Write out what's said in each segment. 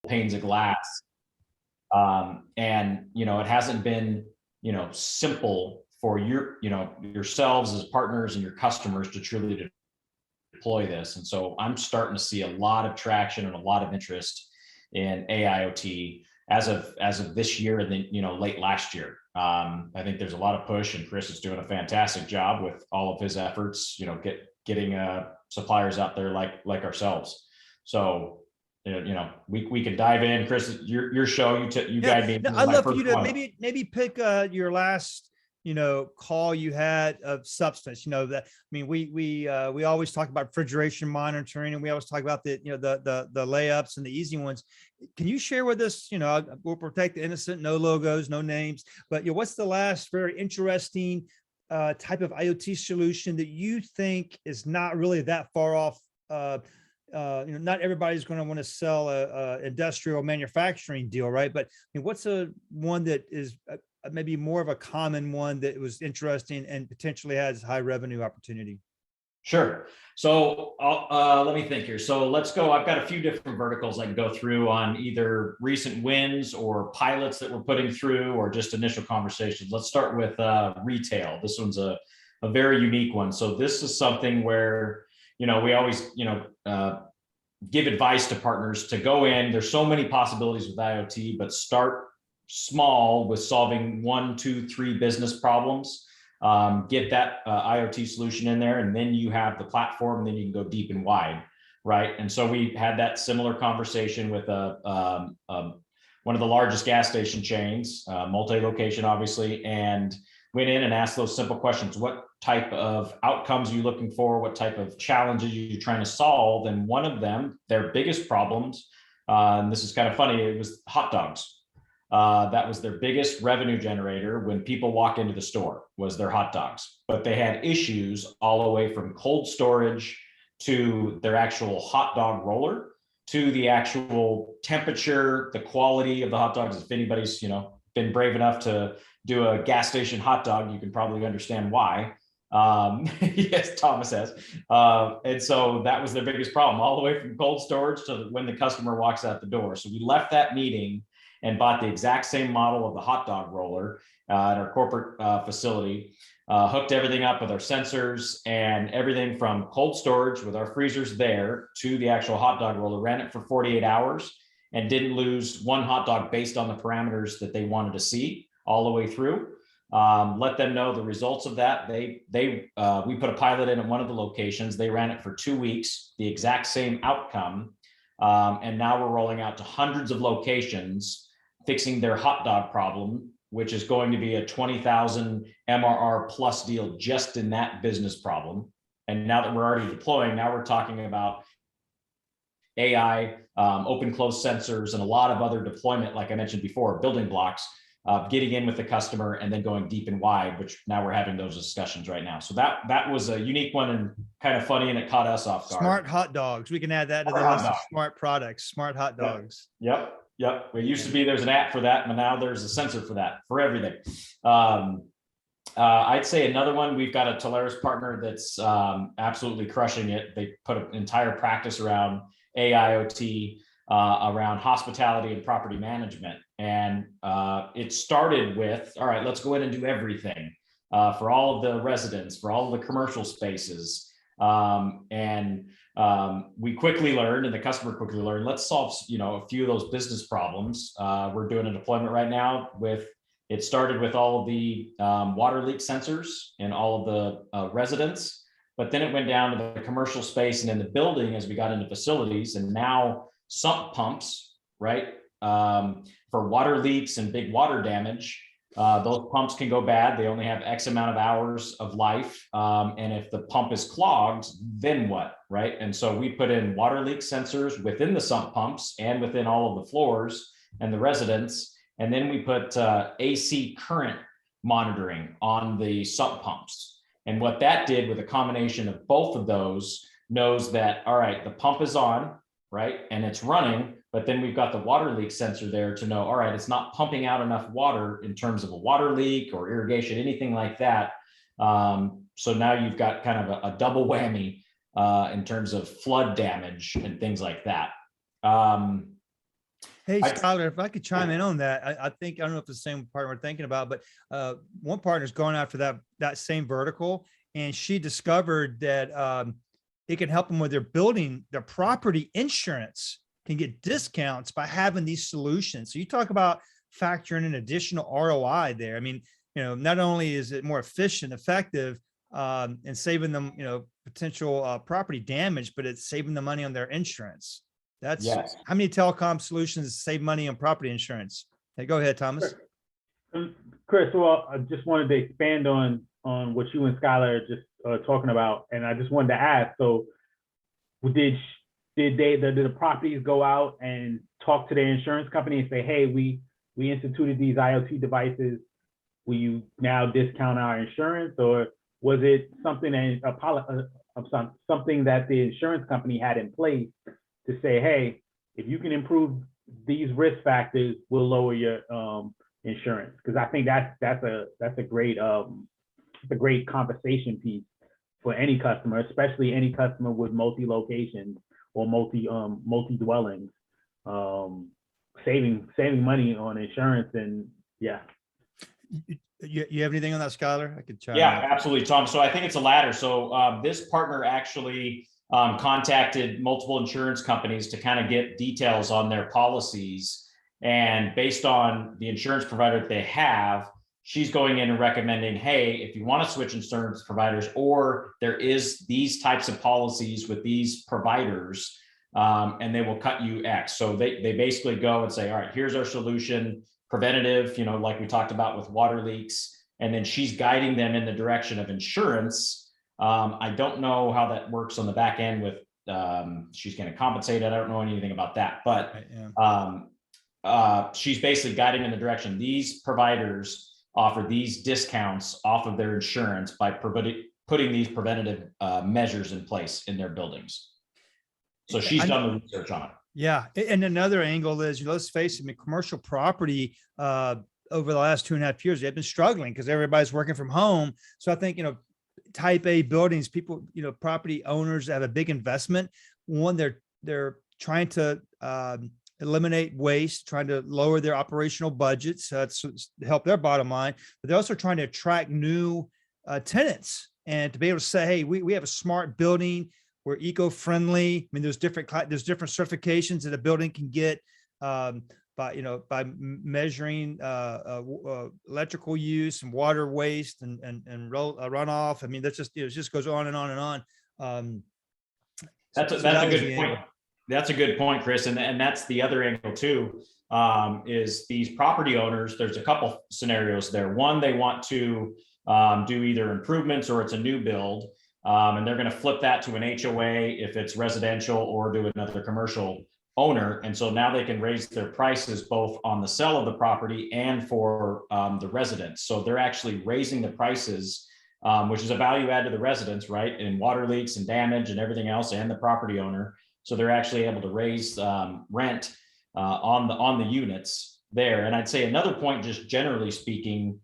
panes of glass. And, it hasn't been, simple for yourselves as partners and your customers to truly deploy this. And so I'm starting to see a lot of traction and a lot of interest in AIoT as of this year and then, late last year. I think there's a lot of push, and Chris is doing a fantastic job with all of his efforts, getting suppliers out there like ourselves. So, we can dive in. Chris, your show, you guide me. No, I'd love for you to maybe pick your last call you had of substance. We always talk about refrigeration monitoring, and we always talk about the the layups and the easy ones. Can you share with us, we'll protect the innocent, no logos, no names, but what's the last very interesting type of IoT solution that you think is not really that far off? Not everybody's going to want to sell a industrial manufacturing deal, right? But what's one that is maybe more of a common one that was interesting and potentially has high revenue opportunity? Sure. So let me think here. So let's go. I've got a few different verticals I can go through on either recent wins or pilots that we're putting through or just initial conversations. Let's start with retail. This one's a very unique one. So this is something where, we always, give advice to partners to go in. There's so many possibilities with IoT, but start small with solving 1, 2, 3 business problems. Get that IoT solution in there, and then you have the platform, and then you can go deep and wide, right? And so we had that similar conversation with one of the largest gas station chains, multi-location, obviously, and went in and asked those simple questions. What type of outcomes are you looking for? What type of challenges are you trying to solve? And one of them, their biggest problems, and this is kind of funny, it was hot dogs. That was their biggest revenue generator when people walk into the store, was their hot dogs. But they had issues all the way from cold storage to their actual hot dog roller to the actual temperature, the quality of the hot dogs. If anybody's been brave enough to do a gas station hot dog, you can probably understand why. Yes, Thomas has. And so that was their biggest problem, all the way from cold storage to when the customer walks out the door. So we left that meeting and bought the exact same model of the hot dog roller at our corporate facility, hooked everything up with our sensors and everything from cold storage with our freezers there to the actual hot dog roller, ran it for 48 hours and didn't lose one hot dog based on the parameters that they wanted to see all the way through. Let them know the results of that. We put a pilot in at one of the locations. They ran it for 2 weeks, the exact same outcome. And now we're rolling out to hundreds of locations, fixing their hot dog problem, which is going to be a 20,000 MRR plus deal just in that business problem. And now that we're already deploying, now we're talking about AI, open close sensors, and a lot of other deployment, like I mentioned before, building blocks, getting in with the customer and then going deep and wide, which now we're having those discussions right now. So that was a unique one and kind of funny, and it caught us off guard. Smart hot dogs. We can add that to the list of smart products, smart hot dogs. Yep. It used to be there's an app for that, but now there's a sensor for that, for everything. I'd say another one, we've got a Teleris partner that's absolutely crushing it. They put an entire practice around AIoT, around hospitality and property management. And it started with, all right, let's go in and do everything for all of the residents, for all of the commercial spaces. We quickly learned, and the customer quickly learned, let's solve a few of those business problems. We're doing a deployment right now it started with all of the water leak sensors in all of the residents, but then it went down to the commercial space and in the building as we got into facilities, and now sump pumps, right? For water leaks and big water damage, those pumps can go bad. They only have X amount of hours of life. And if the pump is clogged, then what, right? And so we put in water leak sensors within the sump pumps and within all of the floors and the residents. And then we put AC current monitoring on the sump pumps. And what that did with a combination of both of those knows that, all right, the pump is on, right? And it's running, but then we've got the water leak sensor there to know, all right, it's not pumping out enough water in terms of a water leak or irrigation, anything like that. So now you've got kind of a double whammy in terms of flood damage and things like that. Hey, I, Skylar, if I could chime in on that, I think, I don't know if it's the same partner we're thinking about, but one partner's going after that same vertical, and she discovered that it can help them with their building, their property insurance can get discounts by having these solutions. So you talk about factoring in additional ROI there. I mean, not only is it more efficient, effective, and saving them, potential property damage, but it's saving the money on their insurance. That's yes. how many telecom solutions save money on property insurance? Hey, go ahead, Thomas. Chris, well, I just wanted to expand on what you and Skylar are just talking about, and I just wanted to ask. So, did the properties go out and talk to their insurance company and say, "Hey, we instituted these IoT devices. Will you now discount our insurance?" Or was it something something that the insurance company had in place to say, "Hey, if you can improve these risk factors, we'll lower your insurance"? Because I think that's a great conversation piece for any customer, especially any customer with multi locations or multi dwellings, saving money on insurance. And yeah. You have anything on that, Skylar? I could chime in. Yeah, absolutely, Tom. So I think it's a ladder. So this partner actually contacted multiple insurance companies to kind of get details on their policies. And based on the insurance provider that they have, she's going in and recommending, hey, if you want to switch insurance providers, or there is these types of policies with these providers, and they will cut you X. So they basically go and say, all right, here's our solution, preventative, like we talked about with water leaks. And then she's guiding them in the direction of insurance. I don't know how that works on the back end with she's going to compensate it. I don't know anything about that, but she's basically guiding in the direction. These providers offer these discounts off of their insurance by putting these preventative measures in place in their buildings. So she's done the research on it. Yeah. And another angle is, let's face it, commercial property over the last 2.5 years, they've been struggling because everybody's working from home. So I think, type A buildings, people, property owners have a big investment. One, they're trying to eliminate waste, trying to lower their operational budgets to help their bottom line, but they're also trying to attract new tenants and to be able to say, hey, we have a smart building, we're eco-friendly. I mean, there's different certifications that a building can get by measuring electrical use and water waste and runoff. I mean, that's just, it just goes on and on and on. That's a good point. That's a good point, Chris. And that's the other angle too, is these property owners, there's a couple scenarios there. One, they want to do either improvements or it's a new build. And they're going to flip that to an HOA if it's residential or to another commercial owner. And so now they can raise their prices both on the sale of the property and for the residents. So they're actually raising the prices, which is a value add to the residents, right? In water leaks and damage and everything else, and the property owner. So they're actually able to raise rent on the units there. And I'd say another point, just generally speaking,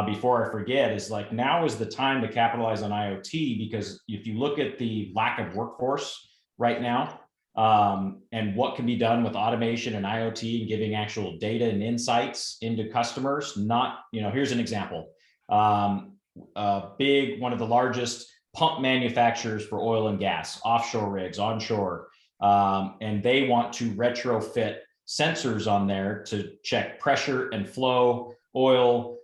before I forget, is like now is the time to capitalize on IoT, because if you look at the lack of workforce right now, and what can be done with automation and IoT and giving actual data and insights into customers, here's an example. One of the largest pump manufacturers for oil and gas, offshore rigs, onshore, and they want to retrofit sensors on there to check pressure and flow, oil,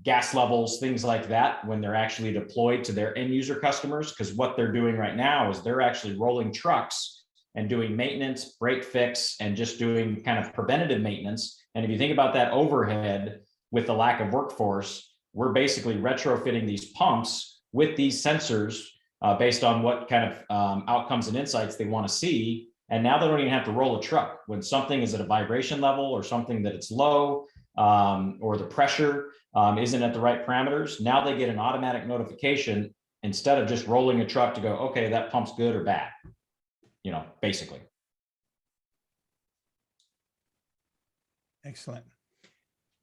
gas levels, things like that, when they're actually deployed to their end user customers. Because what they're doing right now is they're actually rolling trucks and doing maintenance, break fix, and just doing kind of preventative maintenance. And if you think about that overhead with the lack of workforce, we're basically retrofitting these pumps with these sensors based on what kind of outcomes and insights they want to see. And now they don't even have to roll a truck. When something is at a vibration level or something that it's low, or the pressure isn't at the right parameters, now they get an automatic notification instead of just rolling a truck to go, okay, that pump's good or bad, basically. Excellent.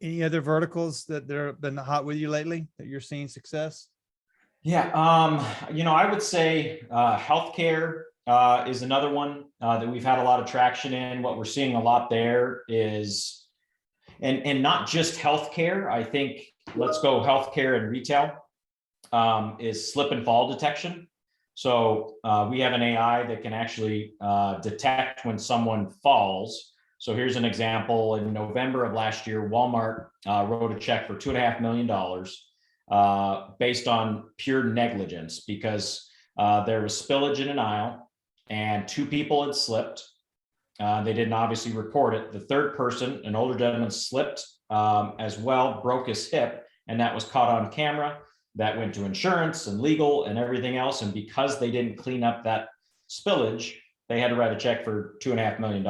Any other verticals that have been hot with you lately that you're seeing success? Yeah, I would say healthcare is another one that we've had a lot of traction in. What we're seeing a lot there is, and not just healthcare. I think let's go healthcare and retail, is slip and fall detection. So we have an AI that can actually detect when someone falls. So here's an example. In November of last year, Walmart wrote a check for $2.5 million based on pure negligence, because there was spillage in an aisle and 2 people had slipped. They didn't obviously report it. The third person, an older gentleman, slipped as well, broke his hip, and that was caught on camera. That went to insurance and legal and everything else. And because they didn't clean up that spillage, they had to write a check for $2.5 million.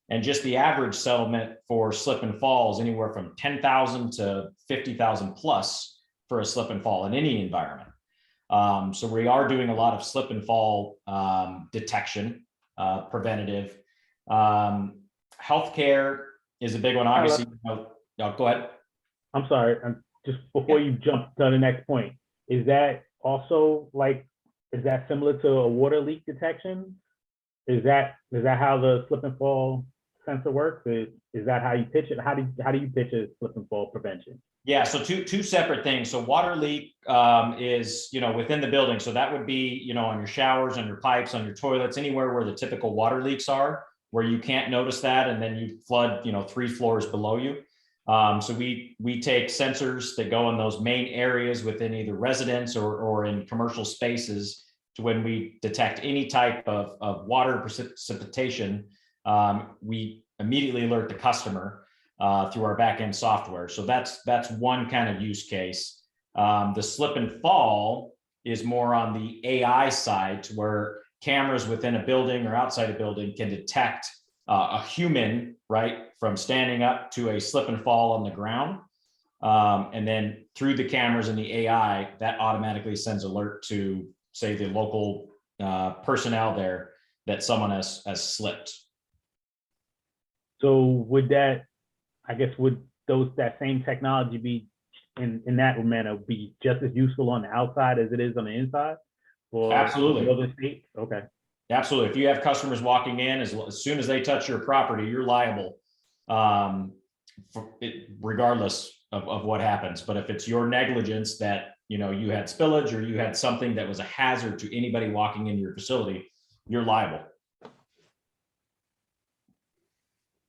And just the average settlement for slip and falls anywhere from 10,000 to 50,000 plus for a slip and fall in any environment. So we are doing a lot of slip and fall detection, preventative. Healthcare is a big one, obviously. Go ahead. I'm sorry. Just before you jump to the next point, is that also like, is that similar to a water leak detection? Is that how the slip and fall sensor works? Is that how you pitch it? How do you pitch a slip and fall prevention? Yeah, so two separate things. So water leak is, within the building. So that would be, on your showers, on your pipes, on your toilets, anywhere where the typical water leaks are, where you can't notice that, and then you flood, 3 floors below you. So we take sensors that go in those main areas within either residence or in commercial spaces, to when we detect any type of water precipitation, we immediately alert the customer through our backend software. So that's one kind of use case. The slip and fall is more on the AI side, to where cameras within a building or outside a building can detect a human, right, from standing up to a slip and fall on the ground. And then through the cameras and the AI, that automatically sends alert to, say, the local personnel there that someone has slipped. So would that same technology be in that manner be just as useful on the outside as it is on the inside? Absolutely. Okay. Absolutely. If you have customers walking in, as soon as they touch your property, you're liable, regardless of what happens. But if it's your negligence that, you had spillage or you had something that was a hazard to anybody walking into your facility, you're liable.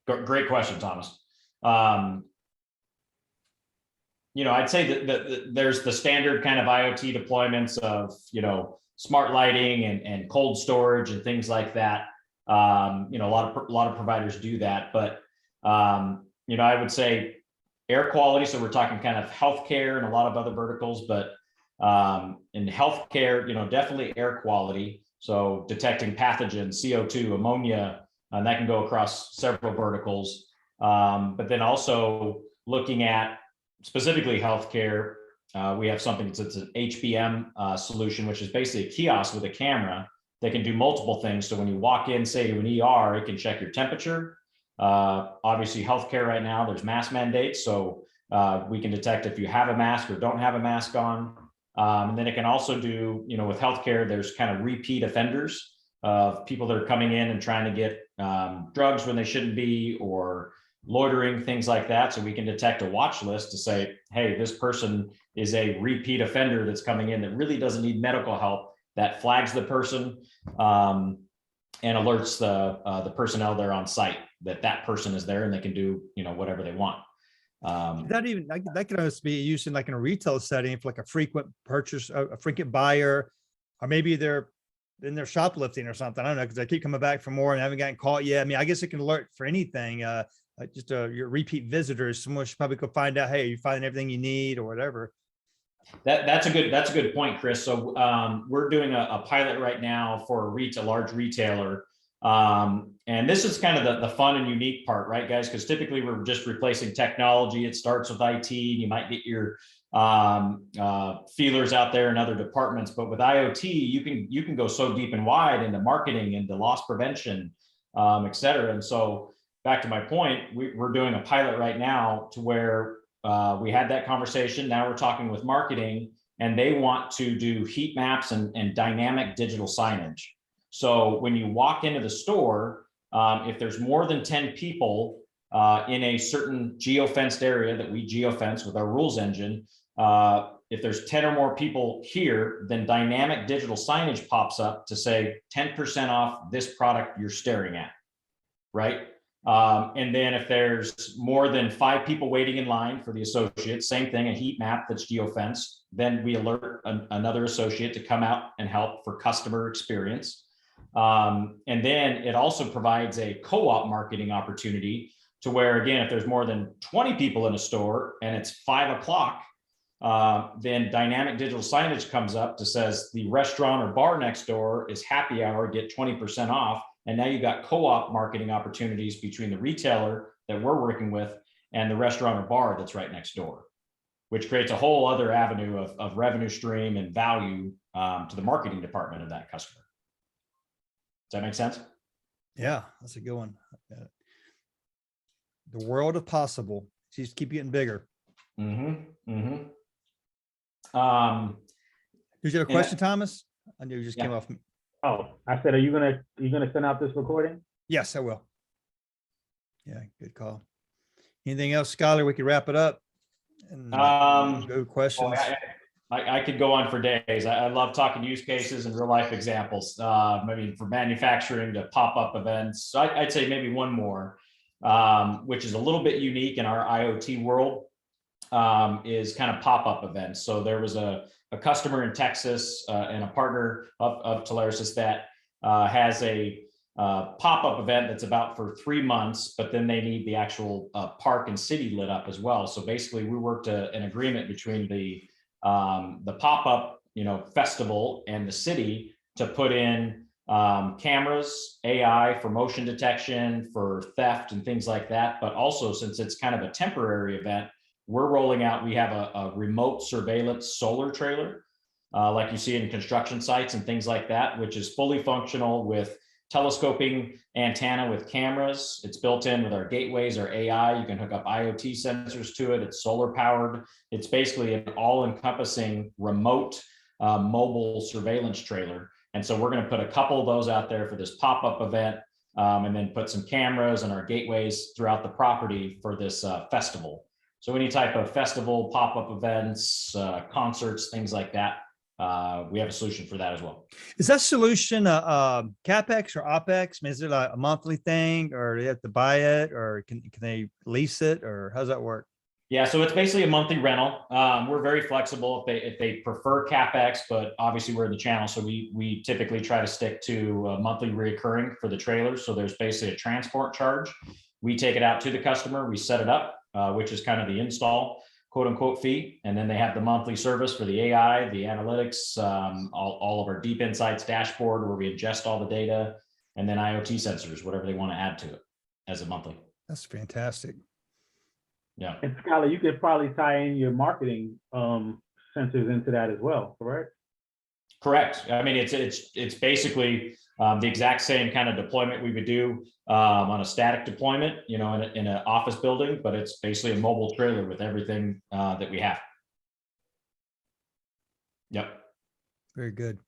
Great question, Thomas. I'd say that there's the standard kind of IoT deployments of, smart lighting and cold storage and things like that. A lot of providers do that, but I would say air quality. So we're talking kind of healthcare and a lot of other verticals, but in healthcare, definitely air quality. So detecting pathogens, CO2, ammonia, and that can go across several verticals. But then also looking at specifically healthcare, we have something that's an HBM solution, which is basically a kiosk with a camera that can do multiple things. So when you walk in, say to an ER, it can check your temperature. Obviously, healthcare right now, there's mask mandates. So we can detect if you have a mask or don't have a mask on. And then it can also do, with healthcare, there's kind of repeat offenders of people that are coming in and trying to get drugs when they shouldn't be, or loitering, things like that. So we can detect a watch list to say, hey, this person is a repeat offender that's coming in that really doesn't need medical help. That flags the person and alerts the personnel there on site that person is there and they can do, whatever they want. That could also be used in like in a retail setting for like a frequent purchase, a frequent buyer, or maybe they're shoplifting or something. I don't know, because they keep coming back for more and haven't gotten caught yet. I mean, I guess it can alert for anything. Just your repeat visitors, someone should probably go find out, hey, you find everything you need or whatever. That's a good point, Chris. So we're doing a pilot right now for a large retailer. And this is kind of the fun and unique part, right, guys? Because typically we're just replacing technology. It starts with IT. You might get your feelers out there in other departments, but with IoT, you can go so deep and wide into marketing, into loss prevention, et cetera. And so back to my point, we're doing a pilot right now to where we had that conversation. Now we're talking with marketing, and they want to do heat maps and dynamic digital signage. So when you walk into the store, if there's more than 10 people in a certain geofenced area that we geofence with our rules engine, if there's 10 or more people here, then dynamic digital signage pops up to say 10% off this product you're staring at, right? And then if there's more than 5 people waiting in line for the associate, same thing, a heat map that's geofenced, then we alert another associate to come out and help for customer experience. And then it also provides a co-op marketing opportunity to where, again, if there's more than 20 people in a store and it's 5 o'clock, then dynamic digital signage comes up to says the restaurant or bar next door is happy hour, get 20% off. And now you've got co-op marketing opportunities between the retailer that we're working with and the restaurant or bar that's right next door, which creates a whole other avenue of revenue stream and value to the marketing department of that customer. Does that make sense? Yeah, that's a good one. The world of possible. Just keep getting bigger. Mm-hmm. Mm-hmm. Did you have a question, Thomas? I knew you just came off. Oh, I said, are you gonna send out this recording? Yes, I will. Yeah, good call. Anything else, Skylar? We could wrap it up. And go questions. I could go on for days. I love talking use cases and real life examples. Maybe for manufacturing to pop-up events. So I'd say maybe one more, which is a little bit unique in our IoT world, is kind of pop-up events. So there was a customer in Texas and a partner of Teleris that has a pop-up event that's about for 3 months, but then they need the actual park and city lit up as well. So basically we worked an agreement between the pop-up, festival and the city to put in cameras, AI for motion detection, for theft and things like that. But also, since it's kind of a temporary event, we're rolling out, we have a remote surveillance solar trailer, like you see in construction sites and things like that, which is fully functional with telescoping antenna with cameras. It's built in with our gateways, our AI. You can hook up IoT sensors to it. It's solar powered. It's basically an all-encompassing remote mobile surveillance trailer. And so we're going to put a couple of those out there for this pop-up event, and then put some cameras and our gateways throughout the property for this festival. So any type of festival, pop-up events, concerts, things like that, we have a solution for that as well. Is that solution CapEx or OpEx? I mean, is it like a monthly thing, or do you have to buy it, or can they lease it, or how does that work? Yeah, so it's basically a monthly rental. We're very flexible if they prefer CapEx, but obviously we're in the channel, so we typically try to stick to monthly reoccurring for the trailers. So there's basically a transport charge. We take it out to the customer, we set it up, which is kind of the install, quote unquote, fee. And then they have the monthly service for the AI, the analytics, all of our deep insights dashboard where we ingest all the data, and then IoT sensors, whatever they want to add to it as a monthly. That's fantastic. Yeah. And Skylar, you could probably tie in your marketing sensors into that as well, correct? Correct. I mean, it's basically the exact same kind of deployment we would do on a static deployment, in an office building, but it's basically a mobile trailer with everything that we have. Yep. Very good.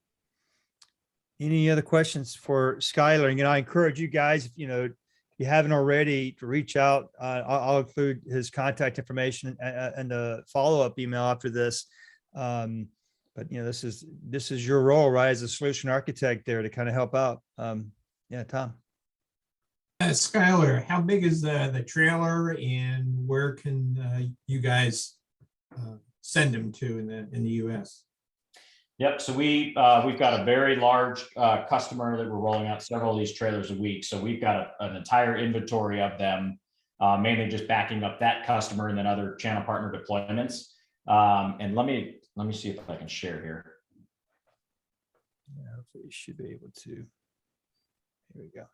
Any other questions for Skylar? I encourage you guys, if you haven't already, to reach out. I'll include his contact information and the follow-up email after this. But this is your role, right, as a solution architect there to kind of help out. Yeah, Tom. Skylar, how big is the trailer, and where can you guys send them to in the U.S.? Yep. So we've got a very large customer that we're rolling out several of these trailers a week. So we've got an entire inventory of them, mainly just backing up that customer and then other channel partner deployments. And let me see if I can share here. Yeah, hopefully you should be able to. Here we go.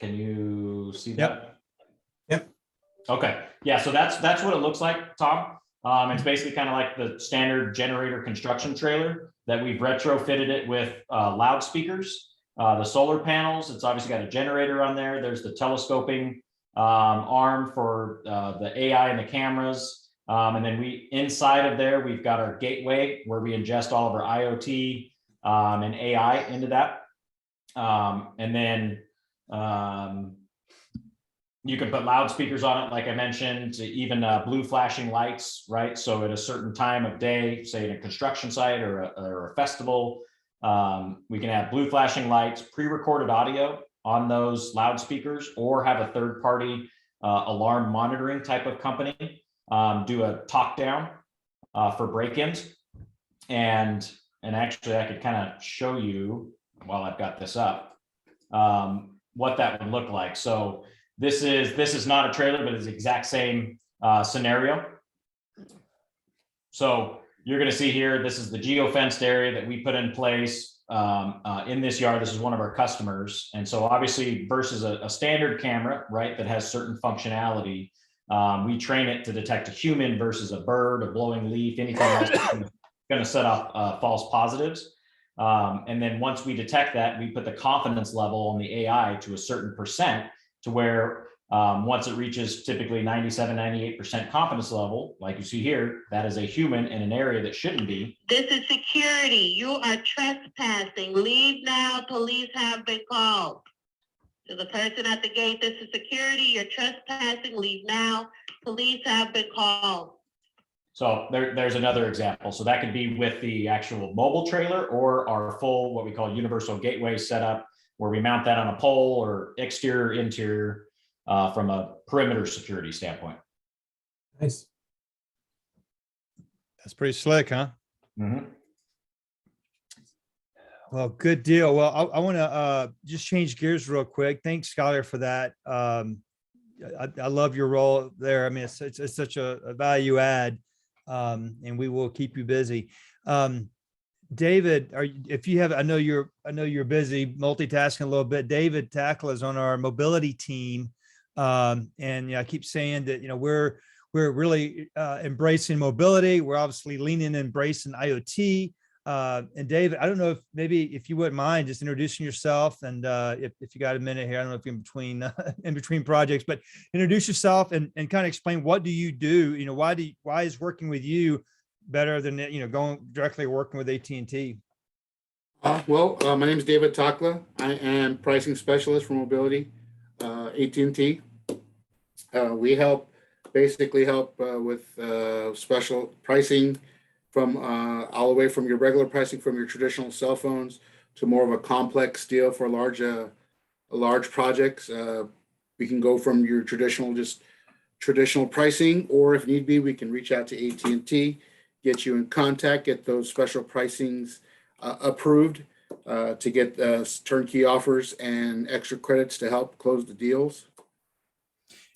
Can you see that? Yep. Okay. Yeah. So that's what it looks like, Tom. It's basically kind of like the standard generator construction trailer that we've retrofitted it with loudspeakers, the solar panels. It's obviously got a generator on there. There's the telescoping arm for the AI and the cameras. And then inside of there, we've got our gateway where we ingest all of our IoT and AI into that. And then you can put loudspeakers on it, like I mentioned, even blue flashing lights, right? So at a certain time of day, say in a construction site or a festival, we can have blue flashing lights, pre-recorded audio on those loudspeakers, or have a third-party alarm monitoring type of company do a talk down for break-ins. And actually, I could kind of show you while I've got this up what that would look like. So this is not a trailer, but it's the exact same scenario. So you're going to see here, this is the geo-fenced area that we put in place in this yard. This is one of our customers. And so obviously versus a standard camera, right, that has certain functionality, we train it to detect a human versus a bird, a blowing leaf, anything else that's going to set off false positives. And then once we detect that, we put the confidence level on the AI to a certain percent, to where once it reaches typically 97, 98% confidence level, like you see here, that is a human in an area that shouldn't be. This is security. You are trespassing. Leave now. Police have been called. To the person at the gate, this is security. You're trespassing. Leave now. Police have been called. So there's another example. So that could be with the actual mobile trailer or our full, what we call universal gateway setup, where we mount that on a pole or exterior, interior, from a perimeter security standpoint. Nice. That's pretty slick, huh? Mm-hmm. Well, good deal. Well, I want to just change gears real quick. Thanks, Skylar, for that. I love your role there. I mean, it's such a value add, and we will keep you busy. David, if you have, I know you're busy multitasking a little bit. David Tackle is on our mobility team, and I keep saying that we're really embracing mobility. We're obviously leaning and embracing IoT. And David, I don't know if you wouldn't mind just introducing yourself, and if you got a minute here, I don't know if you're in between projects, but introduce yourself and kind of explain, what do you do? Why is working with you better than going directly working with AT&T? My name is David Takla. I am pricing specialist for mobility, AT&T. We basically help with special pricing from all the way from your regular pricing from your traditional cell phones to more of a complex deal for large projects. We can go from your traditional pricing, or if need be, we can reach out to AT&T, get you in contact, get those special pricings approved to get turnkey offers and extra credits to help close the deals.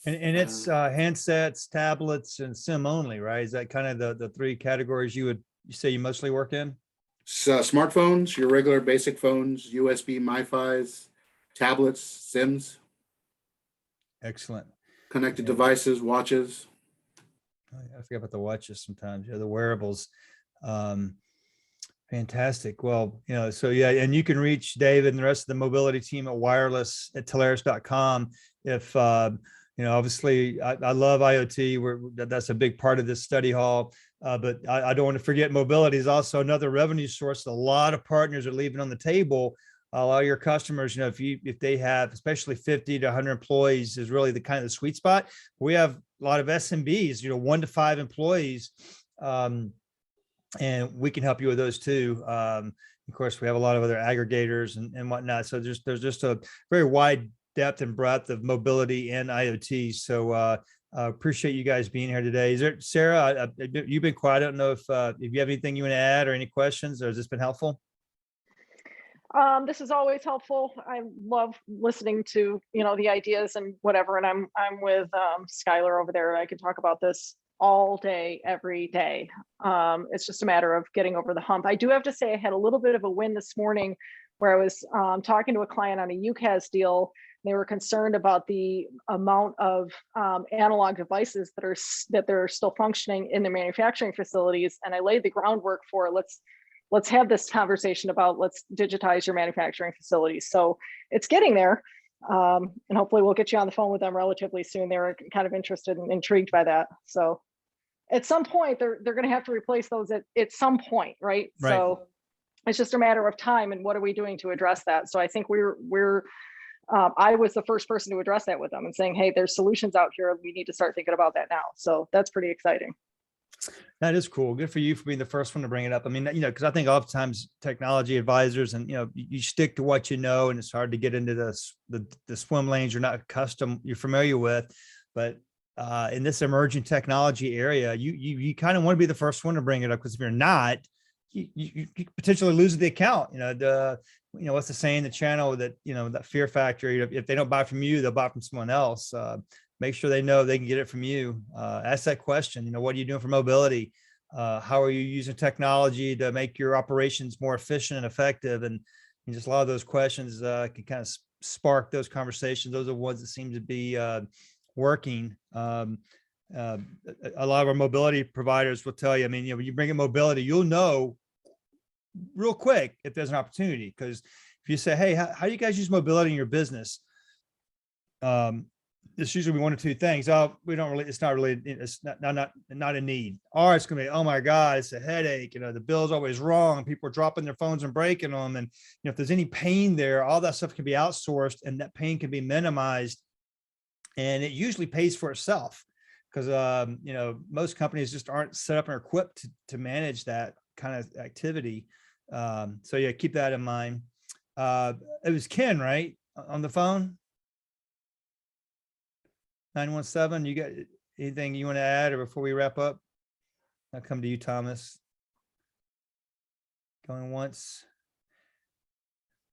And it's handsets, tablets, and SIM only, right? Is that kind of the three categories you say you mostly work in? Smartphones, your regular basic phones, USB, MiFis, tablets, SIMs. Excellent. Connected devices, watches. I forget about the watches sometimes. Yeah, the wearables. Fantastic. Well, so yeah, and you can reach David and the rest of the mobility team at wireless@telarus.com. If obviously I love IoT. That's a big part of this study hall. But I don't want to forget mobility is also another revenue source. A lot of partners are leaving on the table. A lot of your customers, if they have, especially 50 to 100 employees, is really the kind of the sweet spot. We have a lot of SMBs, 1 to 5 employees, and we can help you with those too. Of course, we have a lot of other aggregators and whatnot. So there's just a very wide depth and breadth of mobility and IoT. So appreciate you guys being here today. Is there, Sarah? You've been quiet. I don't know if you have anything you want to add or any questions, or has this been helpful? This is always helpful. I love listening to the ideas and whatever. And I'm with Skylar over there. I could talk about this all day, every day. It's just a matter of getting over the hump. I do have to say I had a little bit of a win this morning where I was talking to a client on a UCAS deal. They were concerned about the amount of analog devices that they're still functioning in their manufacturing facilities. And I laid the groundwork for let's have this conversation about let's digitize your manufacturing facilities. So it's getting there. And hopefully we'll get you on the phone with them relatively soon. They're kind of interested and intrigued by that. So at some point they're going to have to replace those at some point, right? So It's just a matter of time, and what are we doing to address that? So I think I was the first person to address that with them and saying, hey, there's solutions out here. We need to start thinking about that now. So that's pretty exciting. That is cool. Good for you for being the first one to bring it up. I mean, because I think oftentimes technology advisors and, you stick to what you know, and it's hard to get into the swim lanes you're not you're familiar with. But in this emerging technology area, you kind of want to be the first one to bring it up, because if you're not, you potentially lose the account. What's the saying, the channel that, that fear factor, if they don't buy from you, they'll buy from someone else. Make sure they know they can get it from you. Ask that question, what are you doing for mobility? How are you using technology to make your operations more efficient and effective? And just a lot of those questions can kind of spark those conversations. Those are the ones that seem to be working. A lot of our mobility providers will tell you, when you bring in mobility, you'll know real quick if there's an opportunity. Because if you say, hey, how do you guys use mobility in your business? It's usually one or two things. Oh, we don't really, it's not a need. Or it's gonna be, oh my God, it's a headache. The bill's always wrong. People are dropping their phones and breaking them. And if there's any pain there, all that stuff can be outsourced, and that pain can be minimized. And it usually pays for itself, because most companies just aren't set up and equipped to manage that kind of activity. So yeah, keep that in mind. It was Ken, right, on the phone? 917. You got anything you want to add, or before we wrap up? I'll come to you, Thomas. Going once.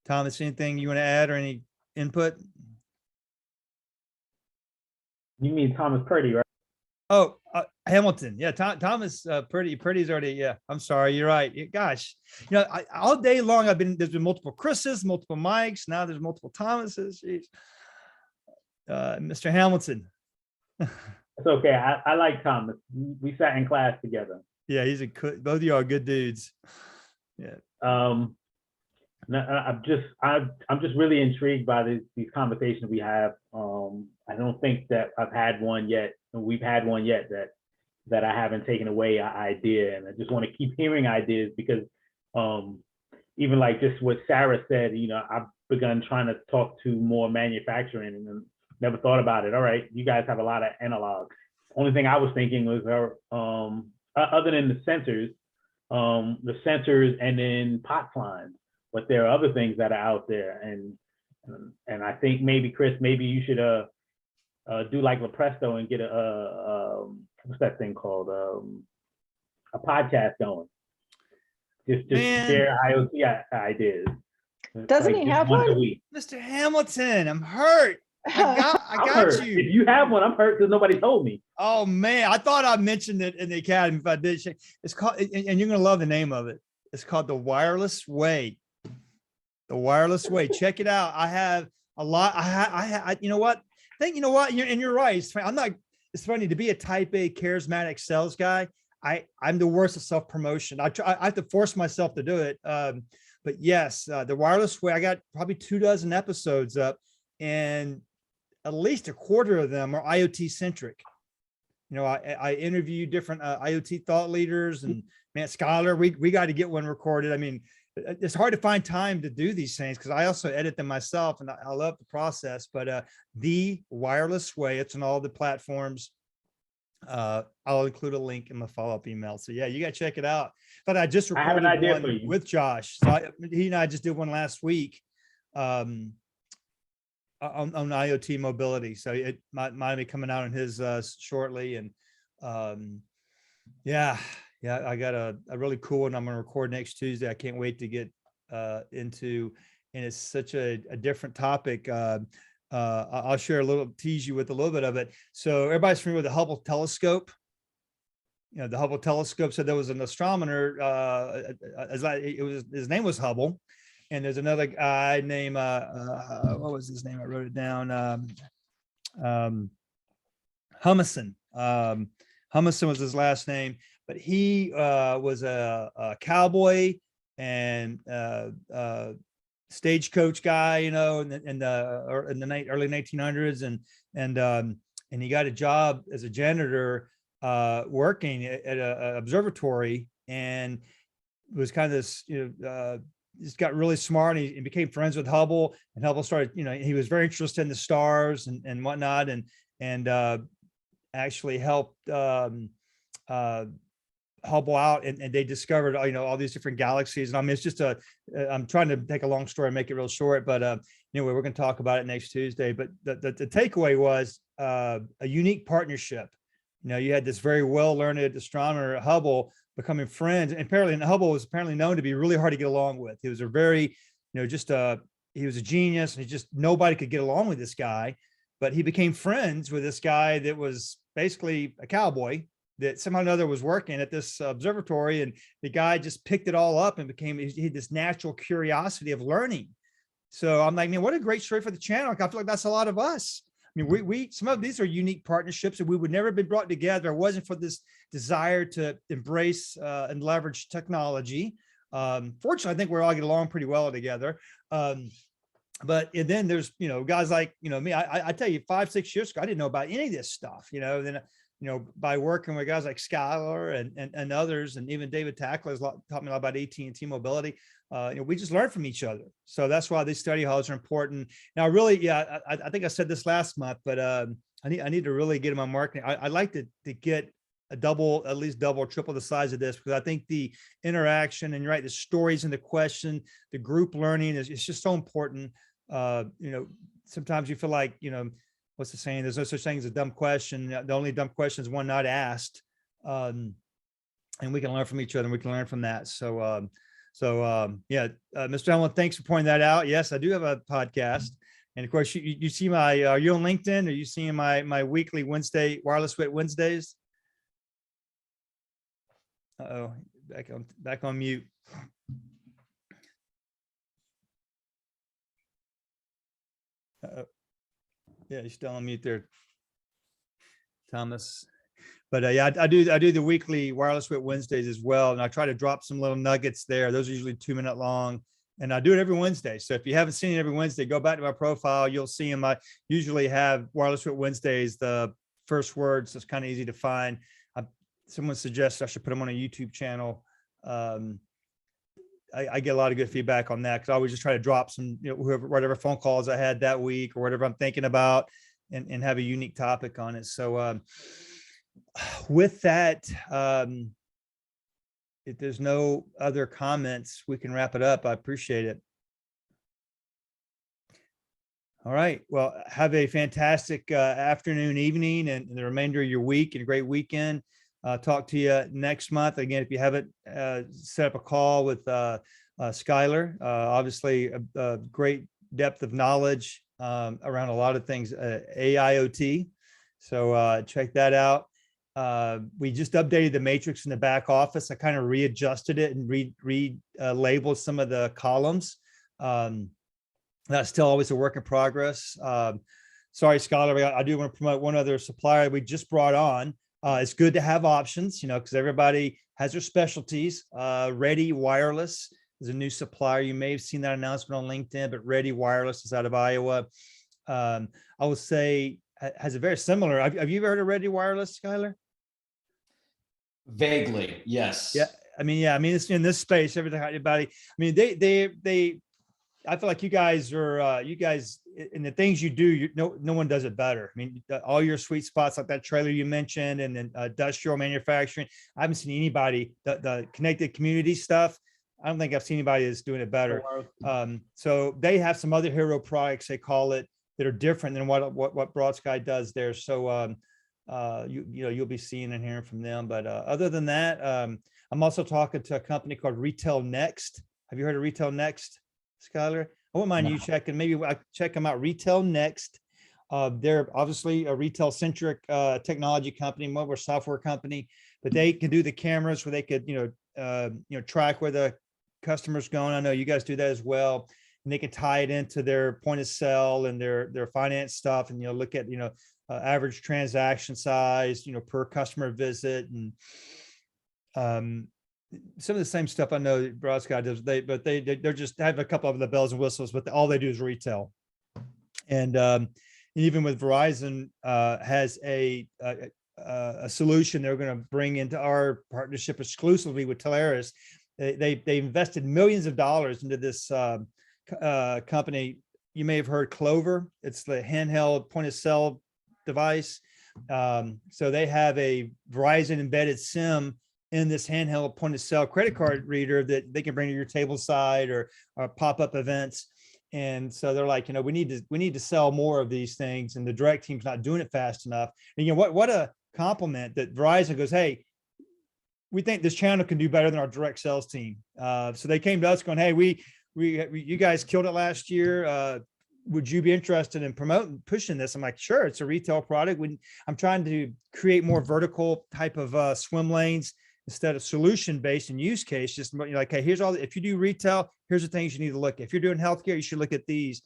Thomas, anything you want to add or any input? You mean Thomas Purdy, right? Oh, Hamilton. Yeah, Thomas Purdy's already. Yeah, I'm sorry. You're right. Gosh, all day long there's been multiple Chris's, multiple Mikes. Now there's multiple Thomases. Jeez. Mr. Hamilton. It's okay. I like Thomas. We sat in class together. Yeah, both of you are good dudes. Yeah. I'm just really intrigued by these conversations we have. I don't think that I've had one yet, and we've had one yet that I haven't taken away an idea, and I just want to keep hearing ideas, because even like just what Sarah said, I've begun trying to talk to more manufacturing and never thought about it. All right, you guys have a lot of analog. Only thing I was thinking was, other than the sensors and then POTS lines, but there are other things that are out there. And I think maybe, Chris, maybe you should do like LaPresto and get what's that thing called? A podcast going. Just share IoT ideas. Doesn't he have one? Mr. Hamilton, I'm hurt. I got hurt. you. If you have one, I'm hurt because nobody told me. Oh man, I thought I mentioned it in the academy. If I did, it's called, and you're gonna love the name of it. It's called The Wireless Way. The Wireless Way. Check it out. I have a lot. You know what? You're right. It's funny to be a type A charismatic sales guy. I'm the worst at self-promotion. I have to force myself to do it. But yes, The Wireless Way. I got probably 24 episodes up, and at least a quarter of them are IoT centric. I interview different IoT thought leaders, and man, Skylar, we got to get one recorded. I mean, it's hard to find time to do these things because I also edit them myself, and I love the process. But The Wireless Way, it's on all the platforms. I'll include a link in my follow-up email. So yeah, you got to check it out. But I just recorded one with Josh. So he and I just did one last week. On IoT mobility, so it might be coming out on his shortly. And yeah, I got a really cool one I'm going to record next Tuesday. I can't wait to get into, and it's such a different topic. I'll tease you with a little bit of it. So everybody's familiar with the Hubble telescope. The Hubble telescope said there was an astronomer. His name was Hubble. And there's another guy named, what was his name? I wrote it down. Humison. Humison was his last name, but he was a cowboy and stagecoach guy, in the early 1900s, and he got a job as a janitor working at an observatory. And was kind of this, just got really smart, and he became friends with Hubble, and Hubble started, he was very interested in the stars and whatnot, and actually helped Hubble out, and they discovered, all these different galaxies. And I mean, it's just I'm trying to take a long story and make it real short, but anyway, we're going to talk about it next Tuesday. But the takeaway was a unique partnership. You had this very well-learned astronomer, Hubble, becoming friends, and apparently Hubble was apparently known to be really hard to get along with. He was a very, he was a genius, and nobody could get along with this guy. But he became friends with this guy that was basically a cowboy that somehow or another was working at this observatory, and the guy just picked it all up and he had this natural curiosity of learning. So I'm like, man, what a great story for the channel. I feel like that's a lot of us. I mean, we some of these are unique partnerships, and we would never have been brought together if it wasn't for this desire to embrace and leverage technology. Fortunately, I think we're all get along pretty well together. But and then there's, guys like, me, I tell you, 5-6 years ago, I didn't know about any of this stuff, then, by working with guys like Skylar and others, and even David Tackler has taught me a lot about AT&T Mobility. We just learn from each other. So that's why these study halls are important. Now, really, I think I said this last month, but I need to really get in my marketing. I'd like to get at least double, triple the size of this, because I think the interaction, and you're right, the stories and the question, the group learning it's just so important. Sometimes you feel like, what's the saying? There's no such thing as a dumb question. The only dumb question is one not asked. And we can learn from each other, and we can learn from that. So, Mr. Hamlin, thanks for pointing that out. Yes, I do have a podcast. And of course, you see are you on LinkedIn? Are you seeing my weekly Wednesday Wireless Wit Wednesdays? Uh-oh, back on mute. Yeah, you're still on mute there, Thomas. But I do the weekly Wireless Wit Wednesdays as well, and I try to drop some little nuggets there. Those are usually 2-minute long, and I do it every Wednesday. So if you haven't seen it every Wednesday, go back to my profile. You'll see them. I usually have Wireless Wit Wednesdays, the first words. So it's kind of easy to find. Someone suggests I should put them on a YouTube channel. I get a lot of good feedback on that, because I always just try to drop some, whatever phone calls I had that week or whatever I'm thinking about, and have a unique topic on it. So with that, if there's no other comments, we can wrap it up. I appreciate it. All right. Well, have a fantastic afternoon, evening, and the remainder of your week, and a great weekend. Talk to you next month. Again, if you haven't set up a call with Skylar, obviously a great depth of knowledge around a lot of things, AIoT. So check that out. We just updated the matrix in the back office. I kind of readjusted it and labeled some of the columns. That's still always a work in progress. Sorry, Skylar, I do want to promote one other supplier we just brought on. It's good to have options, because everybody has their specialties. Ready Wireless is a new supplier. You may have seen that announcement on LinkedIn, but Ready Wireless is out of Iowa. I would say has a very similar. Have you ever heard of Ready Wireless, Skylar? Vaguely, yes. Yeah, I mean, it's in this space. Everybody. I mean, they. I feel like you guys are, in the things you do, no one does it better. I mean, all your sweet spots, like that trailer you mentioned, and then industrial manufacturing. I haven't seen anybody, the connected community stuff. I don't think I've seen anybody that's doing it better. So they have some other hero products, they call it, that are different than what Broad Sky does there. So, you'll be seeing and hearing from them. But other than that, I'm also talking to a company called Retail Next. Have you heard of Retail Next, Skylar? I wouldn't mind you checking. Maybe I check them out. Retail Next. They're obviously a retail-centric technology company, mobile software company, but they can do the cameras where they could, track where the customer's going. I know you guys do that as well, and they can tie it into their point of sale and their finance stuff, and look at average transaction size, per customer visit, and some of the same stuff I know Broad Sky does. They're just have a couple of the bells and whistles, but all they do is retail. And even with Verizon has a solution they're going to bring into our partnership exclusively with Teleris. They invested millions of dollars into this company. You may have heard Clover. It's the handheld point of sale device. So they have a Verizon embedded SIM in this handheld point of sale credit card reader that they can bring to your table side or pop-up events. And so they're like, we need to sell more of these things, and the direct team's not doing it fast enough. And what a compliment that Verizon goes, hey, we think this channel can do better than our direct sales team. So they came to us going, hey, you guys killed it last year. Would you be interested in pushing this? I'm like, sure, it's a retail product. I'm trying to create more vertical type of swim lanes instead of solution-based and use case. Just like, hey, here's if you do retail, here's the things you need to look at. If you're doing healthcare, you should look at these.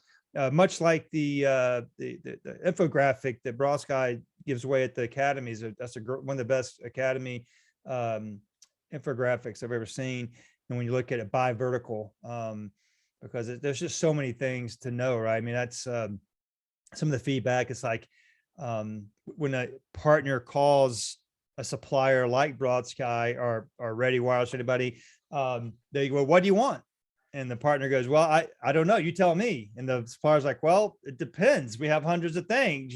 Much like the infographic that Brodsky gives away at the academies. That's one of the best academy infographics I've ever seen. And when you look at it by vertical, because there's just so many things to know, right? I mean, that's some of the feedback. It's like when a partner calls a supplier like Brodsky or Ready Wireless or anybody, they go, what do you want? And the partner goes, well, I don't know. You tell me. And the supplier's like, well, it depends. We have hundreds of things,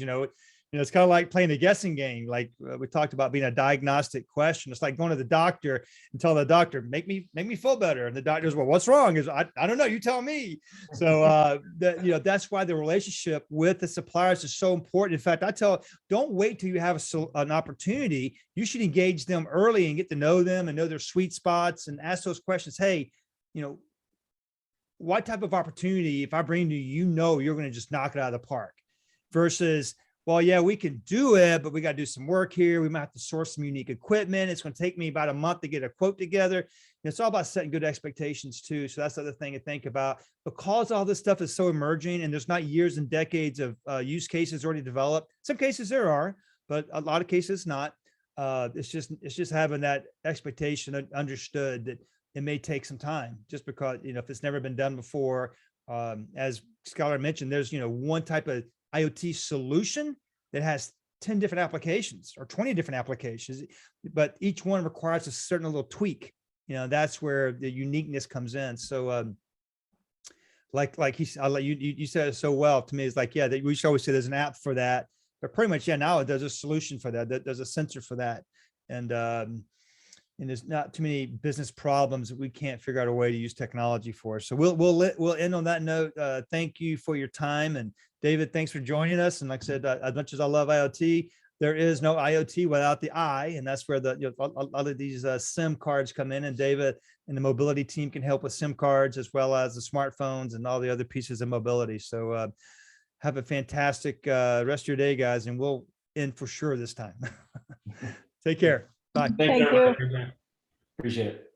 it's kind of like playing a guessing game. Like we talked about being a diagnostic question. It's like going to the doctor and tell the doctor, make me feel better. And the doctor goes, well, what's wrong? Is I don't know. You tell me. So that's why the relationship with the suppliers is so important. In fact, don't wait till you have an opportunity. You should engage them early and get to know them and know their sweet spots and ask those questions. Hey, what type of opportunity, if I bring to you, you're going to just knock it out of the park, versus, well, yeah, we can do it, but we got to do some work here. We might have to source some unique equipment. It's going to take me about a month to get a quote together. It's all about setting good expectations too. So that's the other thing to think about. Because all this stuff is so emerging and there's not years and decades of use cases already developed. Some cases there are, but a lot of cases not. It's just having that expectation understood that it may take some time, just because, if it's never been done before. As Skylar mentioned, there's, one type of IoT solution that has 10 different applications or 20 different applications, but each one requires a certain little tweak. That's where the uniqueness comes in. So like you said it so well to me, it's like, yeah, we should always say there's an app for that, but pretty much, yeah, now there's a solution for that. There's a sensor for that. And there's not too many business problems that we can't figure out a way to use technology for. So we'll end on that note. Thank you for your time. And David, thanks for joining us. And like I said, as much as I love IoT, there is no IoT without the I, and that's where a lot of these SIM cards come in. And David and the mobility team can help with SIM cards as well as the smartphones and all the other pieces of mobility. So have a fantastic rest of your day, guys, and we'll end for sure this time. Take care. Bye. Thank Thank you. you. Appreciate it.